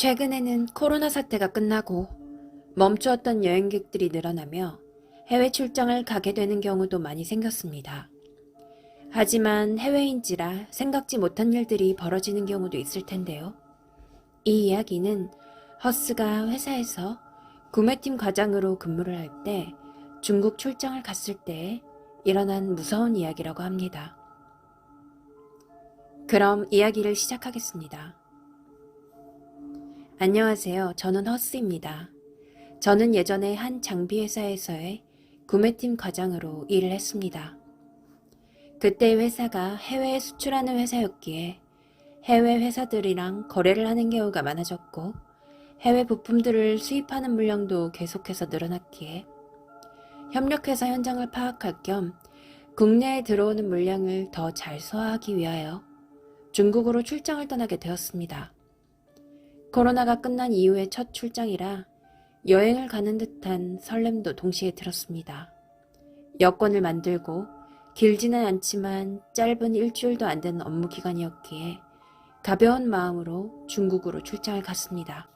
최근에는 코로나 사태가 끝나고 멈추었던 여행객들이 늘어나며 해외 출장을 가게 되는 경우도 많이 생겼습니다. 하지만 해외인지라 생각지 못한 일들이 벌어지는 경우도 있을 텐데요. 이 이야기는 허스가 회사에서 구매팀 과장으로 근무를 할 때 중국 출장을 갔을 때 일어난 무서운 이야기라고 합니다. 그럼 이야기를 시작하겠습니다. 안녕하세요. 저는 허스입니다. 저는 예전에 한 장비회사에서의 구매팀 과장으로 일을 했습니다. 그때 회사가 해외에 수출하는 회사였기에 해외 회사들이랑 거래를 하는 경우가 많아졌고 해외 부품들을 수입하는 물량도 계속해서 늘어났기에 협력해서 현장을 파악할 겸 국내에 들어오는 물량을 더 잘 소화하기 위하여 중국으로 출장을 떠나게 되었습니다. 코로나가 끝난 이후의 첫 출장이라 여행을 가는 듯한 설렘도 동시에 들었습니다. 여권을 만들고 길지는 않지만 짧은 일주일도 안 되는 업무 기간이었기에 가벼운 마음으로 중국으로 출장을 갔습니다.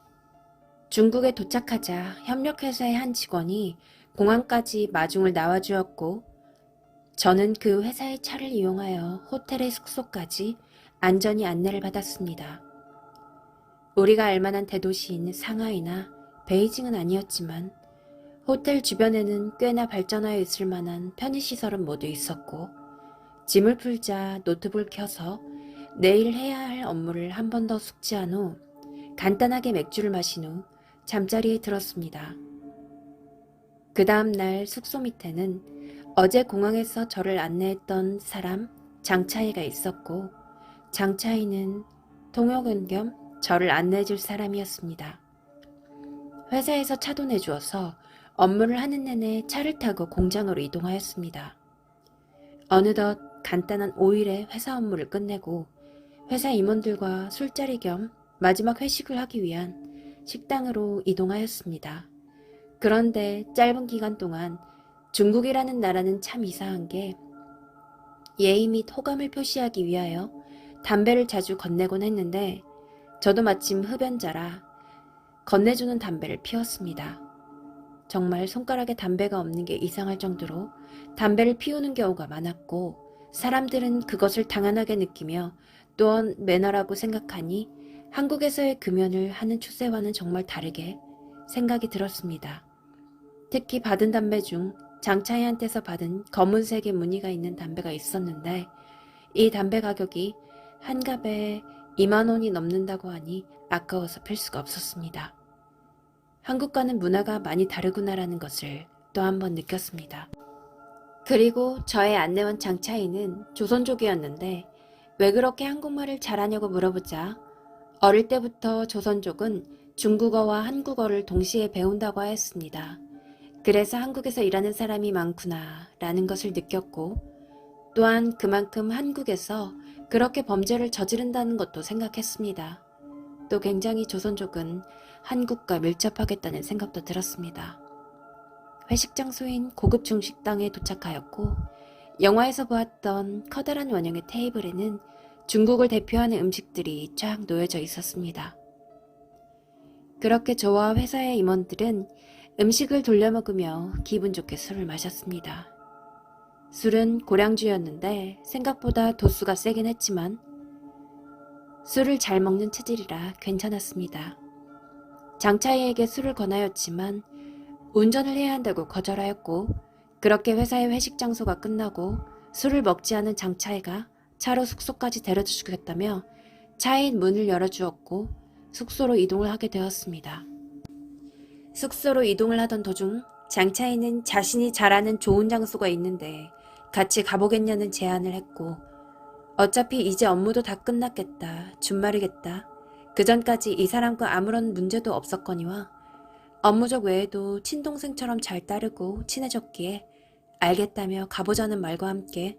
중국에 도착하자 협력회사의 한 직원이 공항까지 마중을 나와주었고 저는 그 회사의 차를 이용하여 호텔의 숙소까지 안전히 안내를 받았습니다. 우리가 알만한 대도시인 상하이나 베이징은 아니었지만 호텔 주변에는 꽤나 발전하여 있을 만한 편의시설은 모두 있었고 짐을 풀자 노트북을 켜서 내일 해야 할 업무를 한 번 더 숙지한 후 간단하게 맥주를 마신 후 잠자리에 들었습니다. 그 다음 날 숙소 밑에는 어제 공항에서 저를 안내했던 사람 장차이가 있었고 장차이는 통역원 겸 저를 안내해줄 사람이었습니다. 회사에서 차도 내주어서 업무를 하는 내내 차를 타고 공장으로 이동하였습니다. 어느덧 간단한 5일의 회사 업무를 끝내고 회사 임원들과 술자리 겸 마지막 회식을 하기 위한 식당으로 이동하였습니다. 그런데 짧은 기간 동안 중국이라는 나라는 참 이상한 게 예의 및 호감을 표시하기 위하여 담배를 자주 건네곤 했는데 저도 마침 흡연자라 건네주는 담배를 피웠습니다. 정말 손가락에 담배가 없는 게 이상할 정도로 담배를 피우는 경우가 많았고 사람들은 그것을 당연하게 느끼며 또한 매너라고 생각하니 한국에서의 금연을 하는 추세와는 정말 다르게 생각이 들었습니다. 특히 받은 담배 중 장차이한테서 받은 검은색의 무늬가 있는 담배가 있었는데 이 담배 가격이 한 갑에 2만 원이 넘는다고 하니 아까워서 필 수가 없었습니다. 한국과는 문화가 많이 다르구나라는 것을 또 한 번 느꼈습니다. 그리고 저의 안내원 장차이는 조선족이었는데 왜 그렇게 한국말을 잘하냐고 물어보자 어릴 때부터 조선족은 중국어와 한국어를 동시에 배운다고 하였습니다. 그래서 한국에서 일하는 사람이 많구나 라는 것을 느꼈고 또한 그만큼 한국에서 그렇게 범죄를 저지른다는 것도 생각했습니다. 또 굉장히 조선족은 한국과 밀접하겠다는 생각도 들었습니다. 회식 장소인 고급 중식당에 도착하였고 영화에서 보았던 커다란 원형의 테이블에는 중국을 대표하는 음식들이 쫙 놓여져 있었습니다. 그렇게 저와 회사의 임원들은 음식을 돌려 먹으며 기분 좋게 술을 마셨습니다. 술은 고량주였는데 생각보다 도수가 세긴 했지만 술을 잘 먹는 체질이라 괜찮았습니다. 장차이에게 술을 권하였지만 운전을 해야 한다고 거절하였고 그렇게 회사의 회식 장소가 끝나고 술을 먹지 않은 장차이가 차로 숙소까지 데려다 주겠다며 차의 문을 열어주었고 숙소로 이동을 하게 되었습니다. 숙소로 이동을 하던 도중 장차이는 자신이 잘 아는 좋은 장소가 있는데 같이 가보겠냐는 제안을 했고 어차피 이제 업무도 다 끝났겠다. 주말이겠다. 그 전까지 이 사람과 아무런 문제도 없었거니와 업무적 외에도 친동생처럼 잘 따르고 친해졌기에 알겠다며 가보자는 말과 함께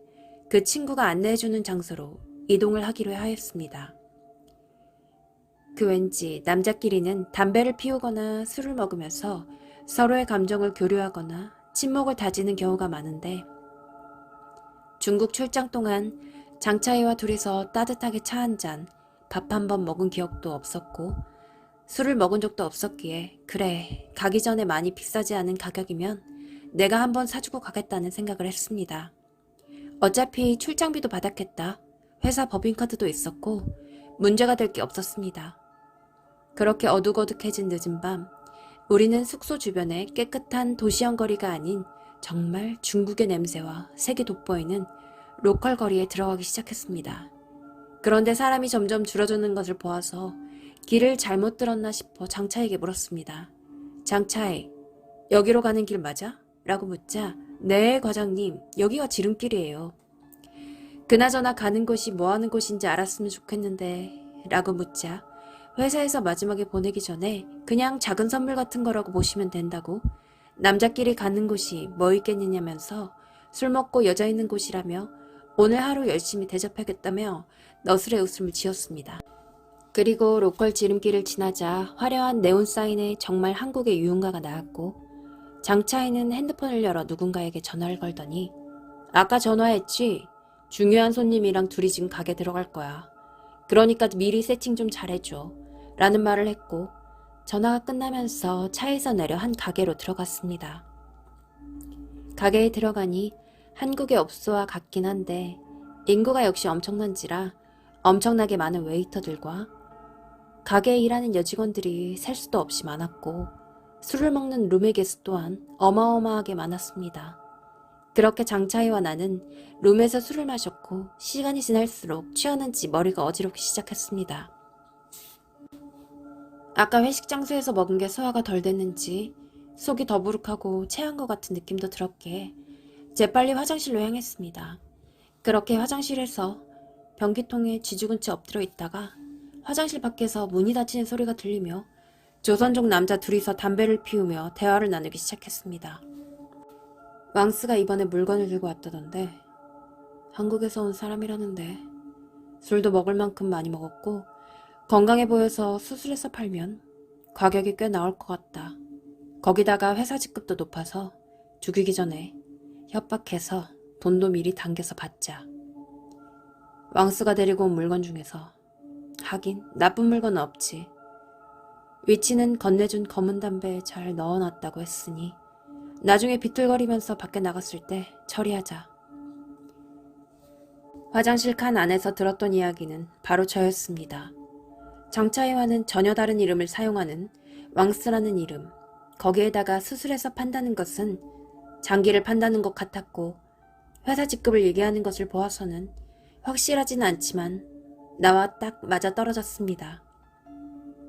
그 친구가 안내해주는 장소로 이동을 하기로 하였습니다. 그 왠지 남자끼리는 담배를 피우거나 술을 먹으면서 서로의 감정을 교류하거나 친목을 다지는 경우가 많은데 중국 출장 동안 장차이와 둘이서 따뜻하게 차 한 잔, 밥 한 번 먹은 기억도 없었고 술을 먹은 적도 없었기에 그래, 가기 전에 많이 비싸지 않은 가격이면 내가 한번 사주고 가겠다는 생각을 했습니다. 어차피 출장비도 받았겠다. 회사 법인카드도 있었고 문제가 될 게 없었습니다. 그렇게 어둑어둑해진 늦은 밤, 우리는 숙소 주변에 깨끗한 도시형 거리가 아닌 정말 중국의 냄새와 색이 돋보이는 로컬 거리에 들어가기 시작했습니다. 그런데 사람이 점점 줄어드는 것을 보아서 길을 잘못 들었나 싶어 장차에게 물었습니다. 장차에, 여기로 가는 길 맞아? 라고 묻자 네 과장님, 여기가 지름길이에요. 그나저나 가는 곳이 뭐 하는 곳인지 알았으면 좋겠는데 라고 묻자 회사에서 마지막에 보내기 전에 그냥 작은 선물 같은 거라고 보시면 된다고 남자끼리 가는 곳이 뭐 있겠느냐면서 술 먹고 여자 있는 곳이라며 오늘 하루 열심히 대접하겠다며 너스레 웃음을 지었습니다. 그리고 로컬 지름길을 지나자 화려한 네온 사인에 정말 한국의 유흥가가 나왔고 장차에는 핸드폰을 열어 누군가에게 전화를 걸더니 아까 전화했지? 중요한 손님이랑 둘이 지금 가게 들어갈 거야. 그러니까 미리 세팅 좀 잘해줘. 라는 말을 했고 전화가 끝나면서 차에서 내려 한 가게로 들어갔습니다. 가게에 들어가니 한국의 업소와 같긴 한데 인구가 역시 엄청난지라 엄청나게 많은 웨이터들과 가게에 일하는 여직원들이 셀 수도 없이 많았고 술을 먹는 룸의 개수 또한 어마어마하게 많았습니다. 그렇게 장차희와 나는 룸에서 술을 마셨고 시간이 지날수록 취하는지 머리가 어지럽기 시작했습니다. 아까 회식 장소에서 먹은 게 소화가 덜 됐는지 속이 더부룩하고 체한 것 같은 느낌도 들었기에 재빨리 화장실로 향했습니다. 그렇게 화장실에서 변기통에 쥐죽은 채 엎드려 있다가 화장실 밖에서 문이 닫히는 소리가 들리며 조선족 남자 둘이서 담배를 피우며 대화를 나누기 시작했습니다. 왕스가 이번에 물건을 들고 왔다던데 한국에서 온 사람이라는데 술도 먹을 만큼 많이 먹었고 건강해 보여서 수술해서 팔면 가격이 꽤 나올 것 같다. 거기다가 회사 직급도 높아서 죽이기 전에 협박해서 돈도 미리 당겨서 받자. 왕스가 데리고 온 물건 중에서 하긴 나쁜 물건은 없지. 위치는 건네준 검은 담배에 잘 넣어놨다고 했으니 나중에 비틀거리면서 밖에 나갔을 때 처리하자. 화장실 칸 안에서 들었던 이야기는 바로 저였습니다. 장차희와는 전혀 다른 이름을 사용하는 왕스라는 이름, 거기에다가 수술해서 판다는 것은 장기를 판다는 것 같았고 회사 직급을 얘기하는 것을 보아서는 확실하진 않지만 나와 딱 맞아 떨어졌습니다.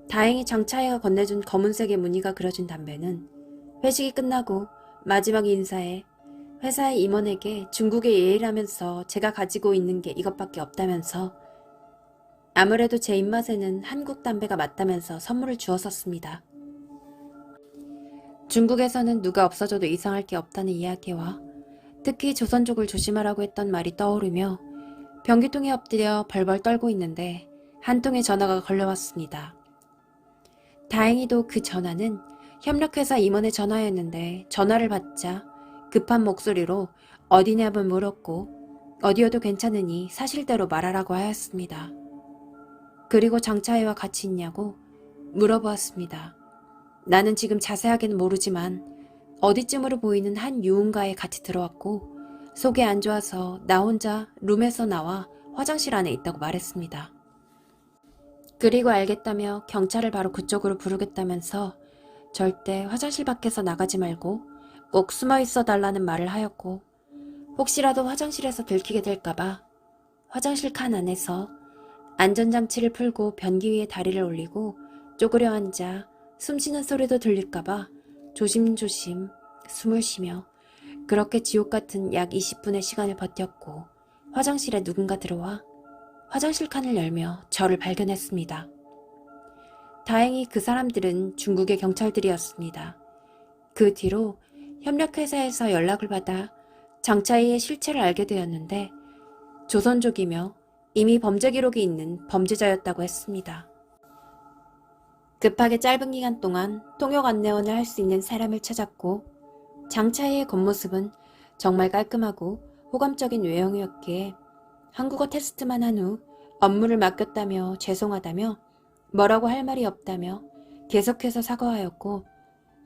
다행히 장차희가 건네준 검은색의 무늬가 그려진 담배는 회식이 끝나고 마지막 인사에 회사의 임원에게 중국에 예의라면서 제가 가지고 있는 게 이것밖에 없다면서 아무래도 제 입맛에는 한국 담배가 맞다면서 선물을 주었었습니다. 중국에서는 누가 없어져도 이상할 게 없다는 이야기와 특히 조선족을 조심하라고 했던 말이 떠오르며 변기통에 엎드려 벌벌 떨고 있는데 한 통의 전화가 걸려왔습니다. 다행히도 그 전화는 협력회사 임원의 전화였는데 전화를 받자 급한 목소리로 어디냐고 물었고 어디여도 괜찮으니 사실대로 말하라고 하였습니다. 그리고 장차희와 같이 있냐고 물어보았습니다. 나는 지금 자세하게는 모르지만 어디쯤으로 보이는 한 유흥가에 같이 들어왔고 속이 안 좋아서 나 혼자 룸에서 나와 화장실 안에 있다고 말했습니다. 그리고 알겠다며 경찰을 바로 그쪽으로 부르겠다면서 절대 화장실 밖에서 나가지 말고 꼭 숨어 있어 달라는 말을 하였고 혹시라도 화장실에서 들키게 될까봐 화장실 칸 안에서 안전장치를 풀고 변기 위에 다리를 올리고 쪼그려 앉아 숨쉬는 소리도 들릴까봐 조심조심 숨을 쉬며 그렇게 지옥 같은 약 20분의 시간을 버텼고 화장실에 누군가 들어와 화장실 칸을 열며 저를 발견했습니다. 다행히 그 사람들은 중국의 경찰들이었습니다. 그 뒤로 협력회사에서 연락을 받아 장차희의 실체를 알게 되었는데 조선족이며 이미 범죄 기록이 있는 범죄자였다고 했습니다. 급하게 짧은 기간 동안 통역 안내원을 할 수 있는 사람을 찾았고 장차희의 겉모습은 정말 깔끔하고 호감적인 외형이었기에 한국어 테스트만 한 후 업무를 맡겼다며 죄송하다며 뭐라고 할 말이 없다며 계속해서 사과하였고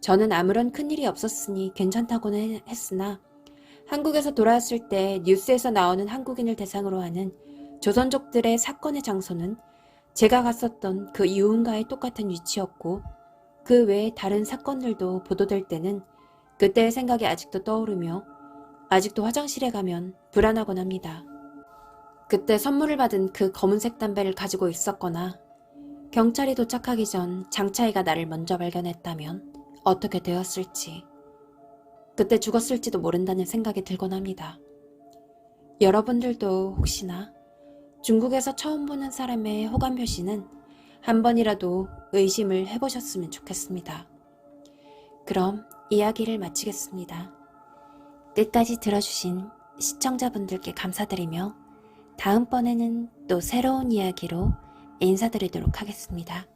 저는 아무런 큰일이 없었으니 괜찮다고는 했으나 한국에서 돌아왔을 때 뉴스에서 나오는 한국인을 대상으로 하는 조선족들의 사건의 장소는 제가 갔었던 그 이웃과의 똑같은 위치였고 그 외에 다른 사건들도 보도될 때는 그때의 생각이 아직도 떠오르며 아직도 화장실에 가면 불안하곤 합니다. 그때 선물을 받은 그 검은색 담배를 가지고 있었거나 경찰이 도착하기 전 장차이가 나를 먼저 발견했다면 어떻게 되었을지, 그때 죽었을지도 모른다는 생각이 들곤 합니다. 여러분들도 혹시나 중국에서 처음 보는 사람의 호감 표시는 한 번이라도 의심을 해보셨으면 좋겠습니다. 그럼 이야기를 마치겠습니다. 끝까지 들어주신 시청자분들께 감사드리며 다음번에는 또 새로운 이야기로 인사드리도록 하겠습니다.